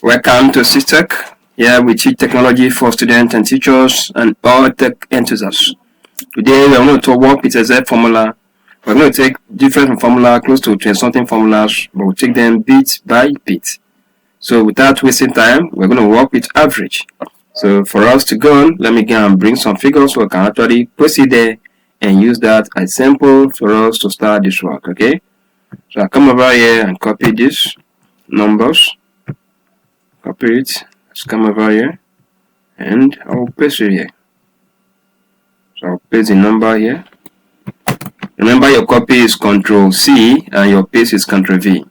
Welcome to SysTech. Here we teach technology for students and teachers and all tech enthusiasts. Today we are going to work with a Z formula. We're going to take different formula, close to 20-something formulas, but we'll take them bit by bit. So without wasting time, we're going to work with average. So for us to go on, let me go and bring some figures so we can actually proceed there and use that as sample for us to start this work, okay? So I'll come over here and copy these numbers. Copy it. Let's come over here and I'll paste it here. So I'll paste the number here. Remember, your copy is Ctrl+C and your paste is Ctrl+V.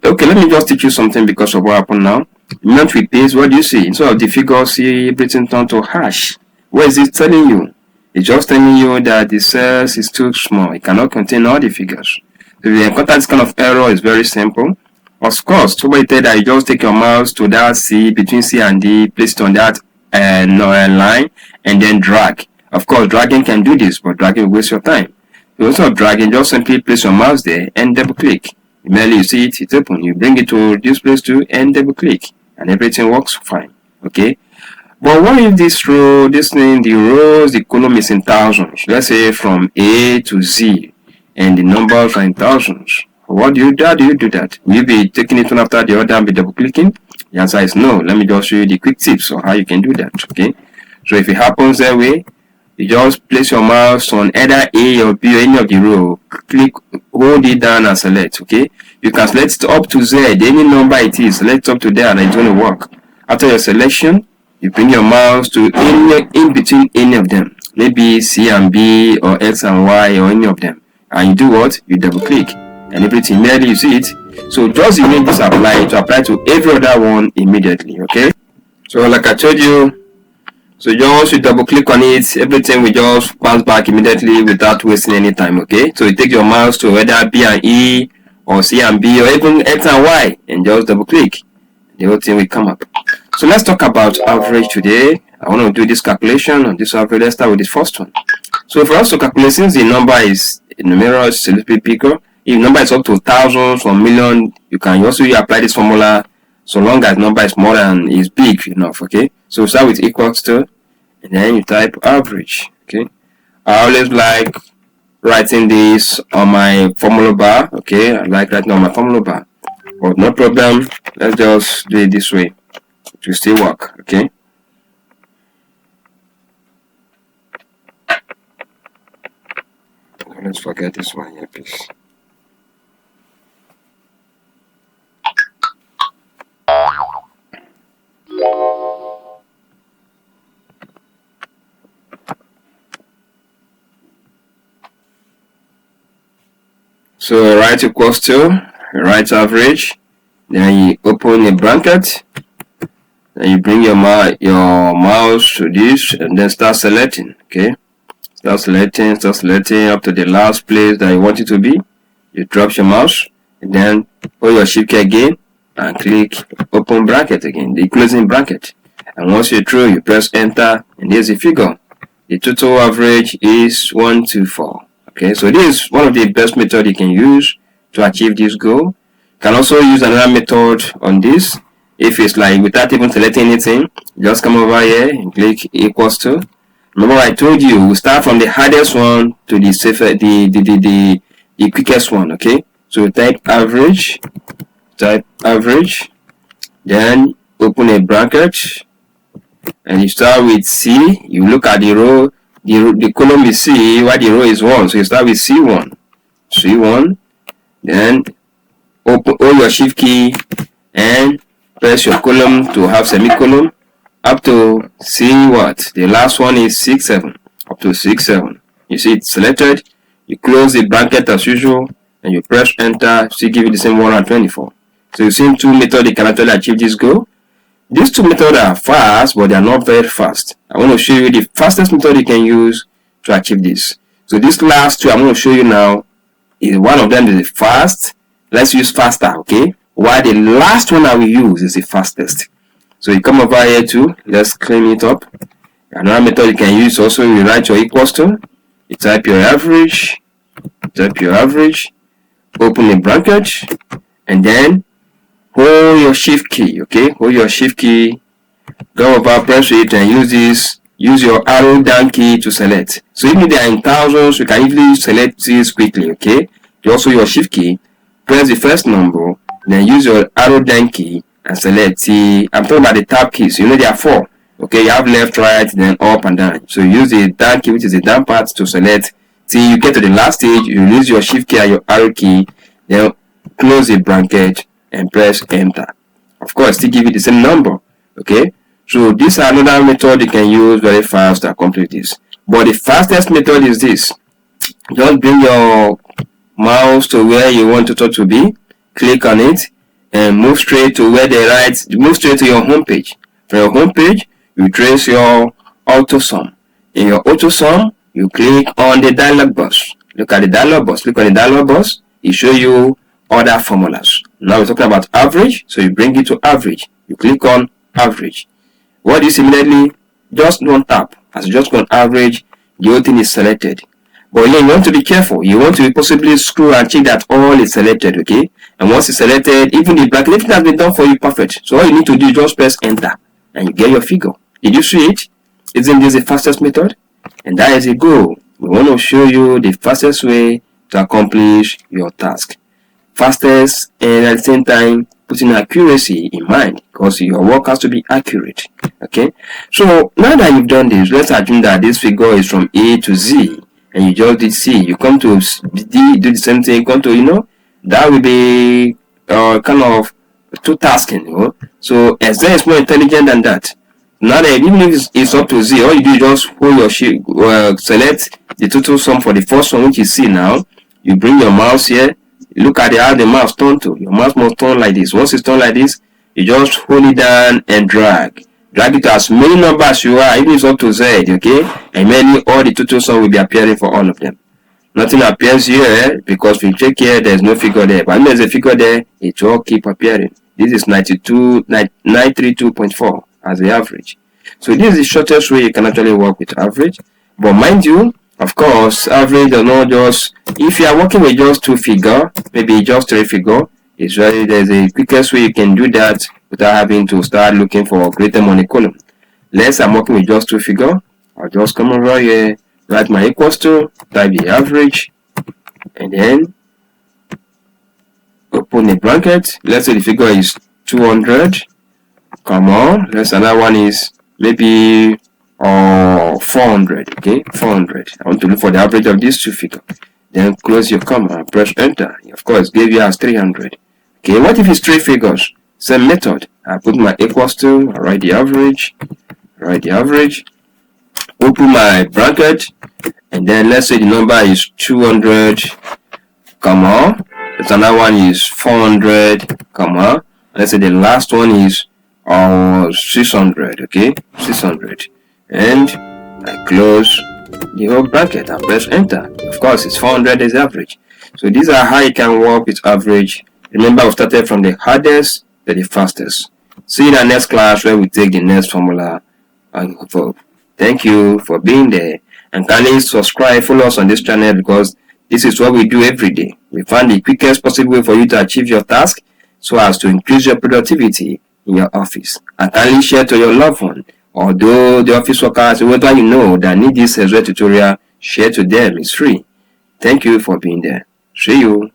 Okay, let me just teach you something because of what happened now. Not with paste, what do you see? Instead of the figure, see everything turned to hash. What is it telling you? It's just telling you that the cells is too small. It cannot contain all the figures. So if you encounter this kind of error, it's very simple. Of course, somebody tell that you just take your mouse to that C, between C and D, place it on that line, and then drag. Of course, dragging can do this, but dragging will waste your time. So instead of dragging, just simply place your mouse there and double click. Immediately you see it, it's open. You bring it to this place too and double click, and everything works fine. Okay. But what if this row, the rows, the column is in thousands? Let's say from A to Z, and the numbers are in thousands. What do you do? How do you do that? Will you be taking it one after the other and be double clicking? The answer is no. Let me just show you the quick tips on how you can do that. Okay. So if it happens that way, you just place your mouse on either A or B or any of the row. Click, hold it down and select. Okay. You can select it up to Z, any number it is. Select up to there and it's going to work. After your selection, you bring your mouse to in between any of them. Maybe C and B or X and Y or any of them. And you do what? You double click. And everything immediately you see it. So just immediately this apply to every other one immediately. Okay. So like I told you, so just you double click on it, everything will just bounce back immediately without wasting any time. Okay. So you take your mouse to either B and E or C and B or even X and Y and just double click. The whole thing will come up. So let's talk about average today. I want to do this calculation on this average. Let's start with this first one. So for us to calculate, since the number is in the mirror, it's a little bit bigger. If number is up to thousands or million, you can also apply this formula so long as number is more than is big enough. Okay. So start with equals to, and then you type average. Okay. I always like writing this on my formula bar. Okay. I like writing on my formula bar, but no problem. Let's just do it this way to still work. Okay. Let's forget this one here, please. So write equals to, write average, then you open a bracket, then you bring your mouse to this and then start selecting. Okay, start selecting up to the last place that you want it to be. You drop your mouse and then hold your shift key again and click open bracket again, the closing bracket. And once you're through, you press enter and there's a figure. The total average is 124. Okay, so this is one of the best methods you can use to achieve this goal. You can also use another method on this. If it's like without even selecting anything, just come over here and click equals to. Remember I told you we start from the hardest one to the safer, the quickest one. Okay, so type average, then open a bracket, and you start with C. You look at the row. The column is C, while the row is 1. So you start with C1, then hold your shift key and press your column to have semicolon up to C what? The last one is 6-7, up to 6-7. You see it's selected, you close the bracket as usual, and you press enter, so give you the same 124. So you've seen two methods you can actually achieve this goal. These two methods are fast, but they are not very fast. I want to show you the fastest method you can use to achieve this. So these last two I'm going to show you now, is one of them is fast. Let's use faster, okay? While the last one I will use is the fastest. So you come over here too. Let's clean it up. Another method you can use also, you write your equals to. You type your average, open a bracket, and then hold your shift key, okay? Hold your shift key, go over, press it, and use your arrow down key to select. So even if they are in thousands, you can easily select this quickly, okay? You also your shift key, press the first number, then use your arrow down key and select. See, I'm talking about the tab keys. You know there are 4. Okay, you have left, right, then up and down. So you use the down key, which is the down part, to select. See, you get to the last stage, you use your shift key and your arrow key, then close the bracket and press enter. Of course, still give you the same number. Okay, so this is another method you can use very fast to accomplish this. But the fastest method is this. Just bring your mouse to where you want tutor to be, click on it, and move straight to where move straight to your home page. From your home page, you trace your auto sum. In your auto sum, you click on the dialog box. Look at the dialog box. Click on the dialog box. It shows you other formulas. Now we're talking about average, so you bring it to average. You click on average. What is immediately just one tap. As you just go on average, the whole thing is selected. But yeah, you want to be careful. You want to possibly scroll and check that all is selected, okay? And once it's selected, even the bracket, everything has been done for you perfect. So all you need to do is just press enter and you get your figure. Did you see it? Isn't this the fastest method? And that is a goal. We want to show you the fastest way to accomplish your task. Fastest, and at the same time putting accuracy in mind, because your work has to be accurate. Okay, so now that you've done this, let's assume that this figure is from A to Z and you just did C. You come to D, do the same thing, come to, that will be kind of two tasking, So Excel is more intelligent than that. Now that even if it's up to Z, all you do is just hold your sheet, select the total sum for the first one, which is C now. You bring your mouse here, look at how the mouse turn to. Your mouse must turn like this. Once it's turned like this, you just hold it down and drag. Drag it to as many numbers as you are, even if it's up to Z, okay? And mainly all the total sum will be appearing for all of them. Nothing appears here because if you check here, there's no figure there. But when there's a figure there, it will keep appearing. This is 932.4 as the average. So this is the shortest way you can actually work with average. But mind you, of course, average does not just, if you are working with just 2 figure, maybe just 3 figure, it's really there's a quickest way you can do that without having to start looking for greater money column. Let's I'm working with just 2 figure. I'll just come over here, write my equals to, type the average, and then open a bracket. Let's say the figure is 200. Come on, let's another one is maybe 400. Okay, 400. I want to look for the average of these 2 figures. Then close your comma and press enter. Of course, give you as 300. Okay, what if it's 3 figures? Same method. I put my equals to, I write the average, open my bracket, and then let's say the number is 200, comma. There's another one is 400, comma. Let's say the last one is 600. Okay, 600, and I close the whole bracket and press enter. Of course, it's 400 is average. So these are how you can work with average. Remember, we started from the hardest to the fastest. See you in the next class where we take the next formula. Thank you for being there, and kindly subscribe, follow us on this channel, because this is what we do every day. We find the quickest possible way for you to achieve your task so as to increase your productivity in your office. And kindly share to your loved one. Although the office workers, whoever you know that need this tutorial, share to them. It's free. Thank you for being there. See you.